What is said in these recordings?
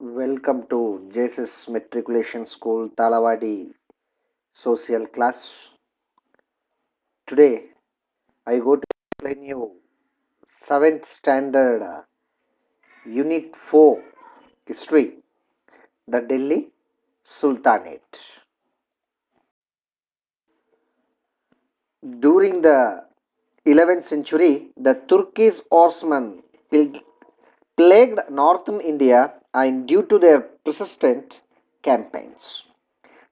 Welcome to Jesus Matriculation School Talavadi Social Class. Today I go to explain you 7th Standard Unit 4 History, the Delhi Sultanate. During the 11th century, the Turkish horsemen plagued northern India and due to their persistent campaigns.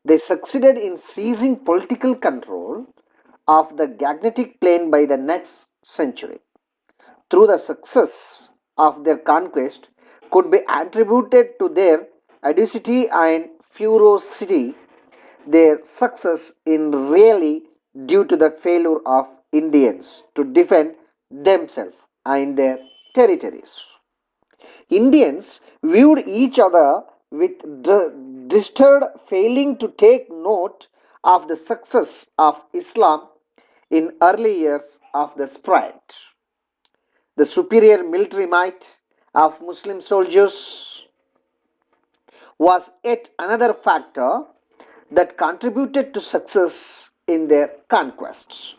They succeeded in seizing political control of the Gangetic Plain by the next century. Through the success of their conquest could be attributed to their audacity and ferocity. Their success in really due to the failure of Indians to defend themselves and their territories. Indians viewed each other with disturbed, failing to take note of the success of Islam in early years of the spread. The superior military might of Muslim soldiers was yet another factor that contributed to success in their conquests.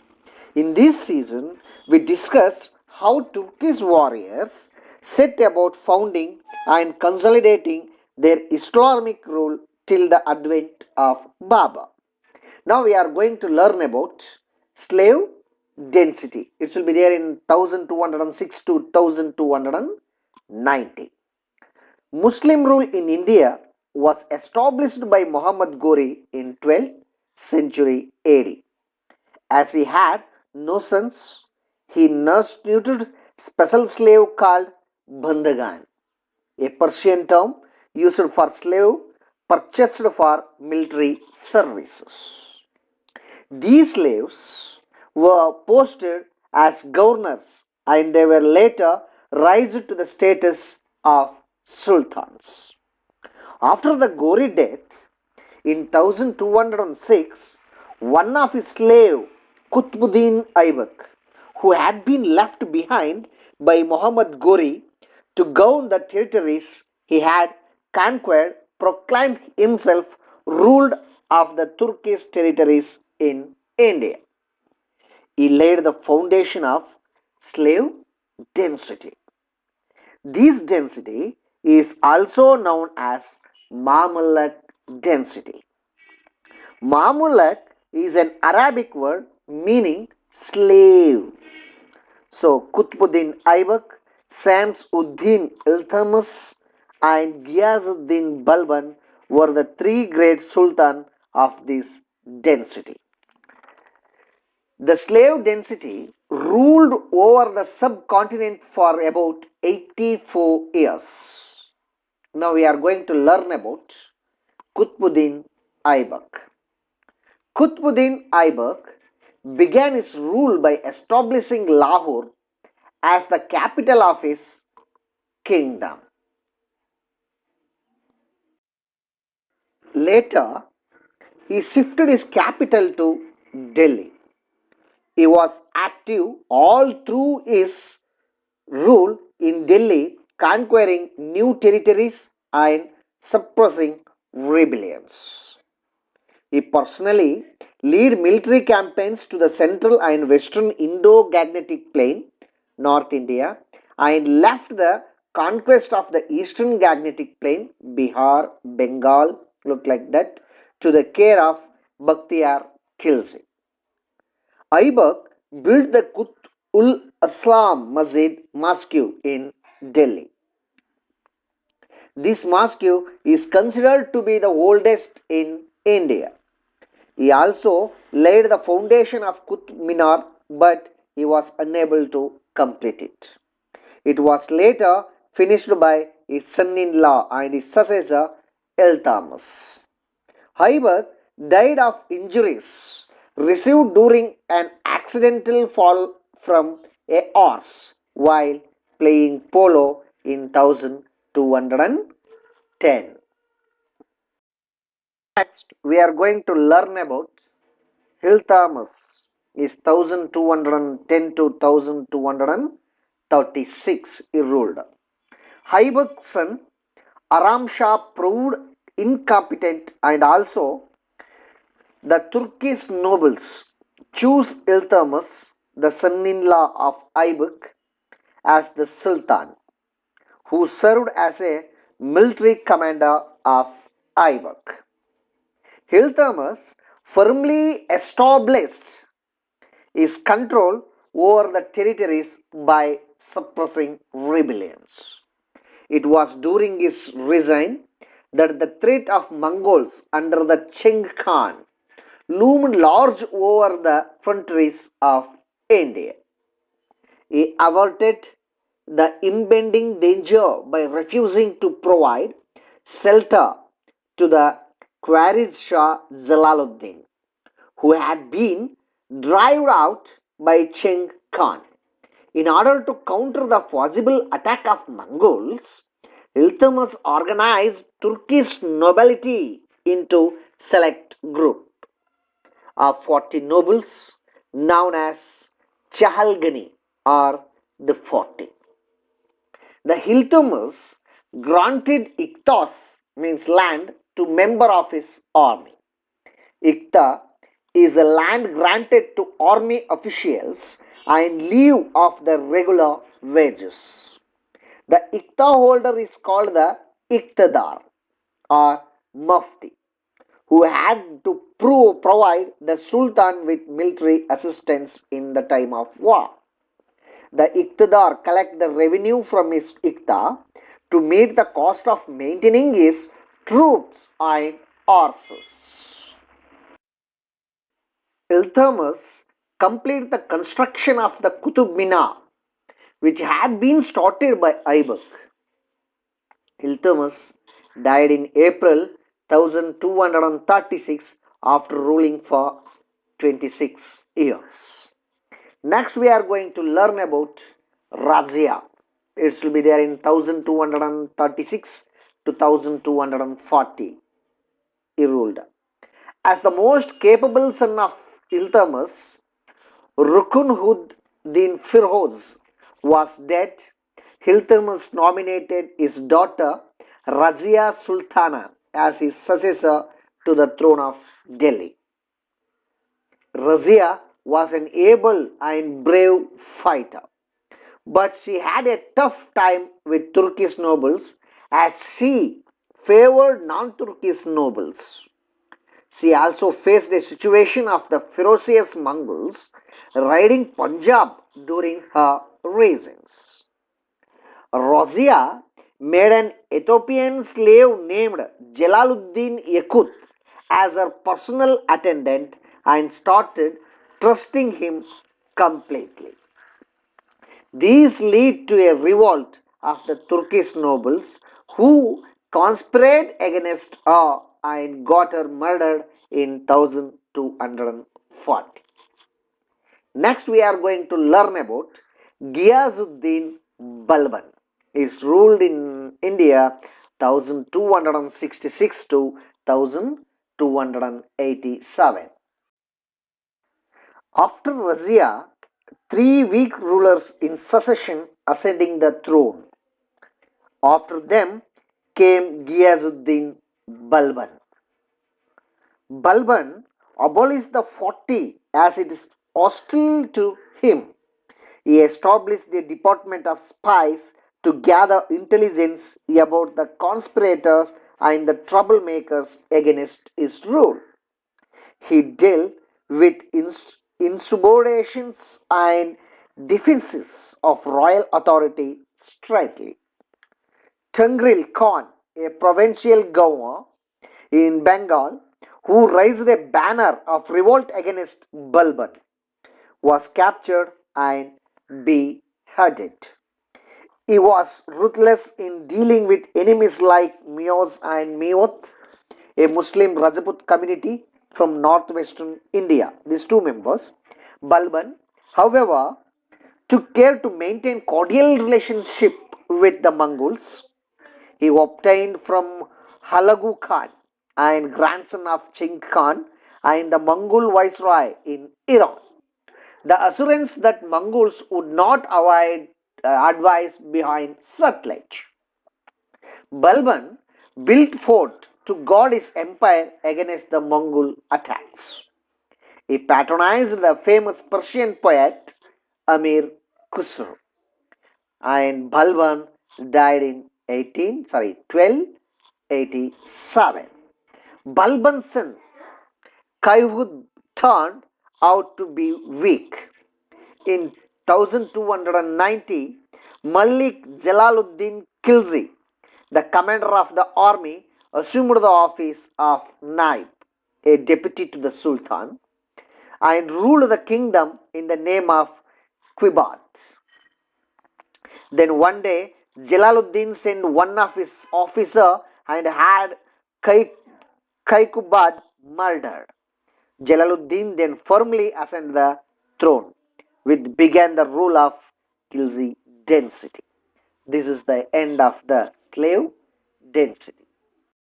In this season, we discussed how Turkish warriors set about founding and consolidating their Islamic rule till the advent of Baba. Now we are going to learn about slave density. It will be there in 1206 to 1290. Muslim rule in India was established by Muhammad Ghori in 12th century AD. As he had no sons, he nurtured special slave called Bandagan, a Persian term used for slave purchased for military services. These slaves were posted as governors and they were later raised to the status of sultans. After the Ghori death in 1206, one of his slaves, Qutbuddin Aibak, who had been left behind by Muhammad Ghori to govern the territories he had conquered, proclaimed himself ruled of the Turkish territories in India. He laid the foundation of slave density. This density is also known as Mamluk density. Mamluk is an Arabic word meaning slave. So Qutbuddin Aibak, Shams-ud-Din Iltutmish and Ghiyas-ud-Din Balban were the three great sultans of this density. The slave density ruled over the subcontinent for about 84 years. Now we are going to learn about Qutbuddin Aibak. Qutbuddin Aibak began his rule by establishing Lahore as the capital of his kingdom. Later, he shifted his capital to Delhi. He was active all through his rule in Delhi, conquering new territories and suppressing rebellions. He personally led military campaigns to the central and western Indo-Gangetic Plain, North India, and left the conquest of the eastern Gangetic Plain, Bihar, Bengal, look like that, to the care of Bakhtiyar Khilji. Aibak built the Qut-ul-Aslam Mosque in Delhi. This mosque is considered to be the oldest in India. He also laid the foundation of Qutb Minar, but he was unable to complete it. It was later finished by his son-in-law and his successor Iltutmish. Aibak died of injuries received during an accidental fall from a horse while playing polo in 1210. Next, we are going to learn about Iltutmish is 1210 to 1236 he ruled. Aibak's son Aram Shah proved incompetent, and also the Turkish nobles chose Iltutmish, the son-in-law of Aybak, as the Sultan, who served as a military commander of Aybak. Iltutmish firmly established his control over the territories by suppressing rebellions. It was during his reign that the threat of Mongols under the Cheng Khan loomed large over the frontiers of India. He averted the impending danger by refusing to provide shelter to the Khwarizm Shah Jalaluddin, who had been driven out by Cheng Khan. In order to counter the possible attack of Mongols, Iltutmish organized Turkish nobility into select group of 40 nobles known as Chahalgani or the 40. The Iltutmish granted iktas means land to member of his army. Ikta is a land granted to army officials and leave of the regular wages. The ikta holder is called the iktadar or mufti, who had to provide the sultan with military assistance in the time of war. The iktadar collect the revenue from his ikta to meet the cost of maintaining his troops and horses. Iltutmish completed the construction of the Qutub Minar, which had been started by Aybak. Iltutmish died in April 1236 after ruling for 26 years. Next, we are going to learn about Raezia. It will be there in 1236 to 1240. He ruled. As the most capable son of Iltutmish, Rukn Din Firhoz was dead. Iltutmish nominated his daughter Raezia Sultana as his successor to the throne of Delhi. Raezia was an able and brave fighter, but she had a tough time with Turkish nobles as she favored non-Turkish nobles. She also faced a situation of the ferocious Mongols raiding Punjab during her reigns. Raezia made an Ethiopian slave named Jalaluddin Yakut as her personal attendant and started trusting him completely. These lead to a revolt of the Turkish nobles who conspired against her and got her murdered in 1240. Next, we are going to learn about Ghiyazuddin Balban. He ruled in India 1266 to 1287. After Raezia, three weak rulers in succession ascending the throne. After them came Ghiyazuddin Balban. Balban abolished the 40 as it is hostile to him. He established a department of spies to gather intelligence about the conspirators and the troublemakers against his rule. He dealt with insubordinations and defenses of royal authority straightly. Tangril Khan, a provincial governor in Bengal who raised a banner of revolt against Balban, was captured and beheaded. He was ruthless in dealing with enemies like Meos and Meot, a Muslim Rajput community from northwestern India. These two members. Balban, however, took care to maintain cordial relationship with the Mongols. He obtained from Halagu Khan and grandson of Cheng Khan and the Mongol viceroy in Iran the assurance that Mongols would not avoid advise behind Sutlej. Balban built fort to guard his empire against the Mongol attacks. He patronized the famous Persian poet Amir Khusro, and Balban died in 1287. Balban's son Kayhud turned out to be weak. In 1290, Malik Jalaluddin Khilji, the commander of the army, assumed the office of Naib, a deputy to the Sultan, and ruled the kingdom in the name of Quibat. Then one day, Jalaluddin sent one of his officers and had Kaikubad murdered. Jalaluddin then firmly ascended the throne, which began the rule of Khilji dynasty. This is the end of the slave dynasty.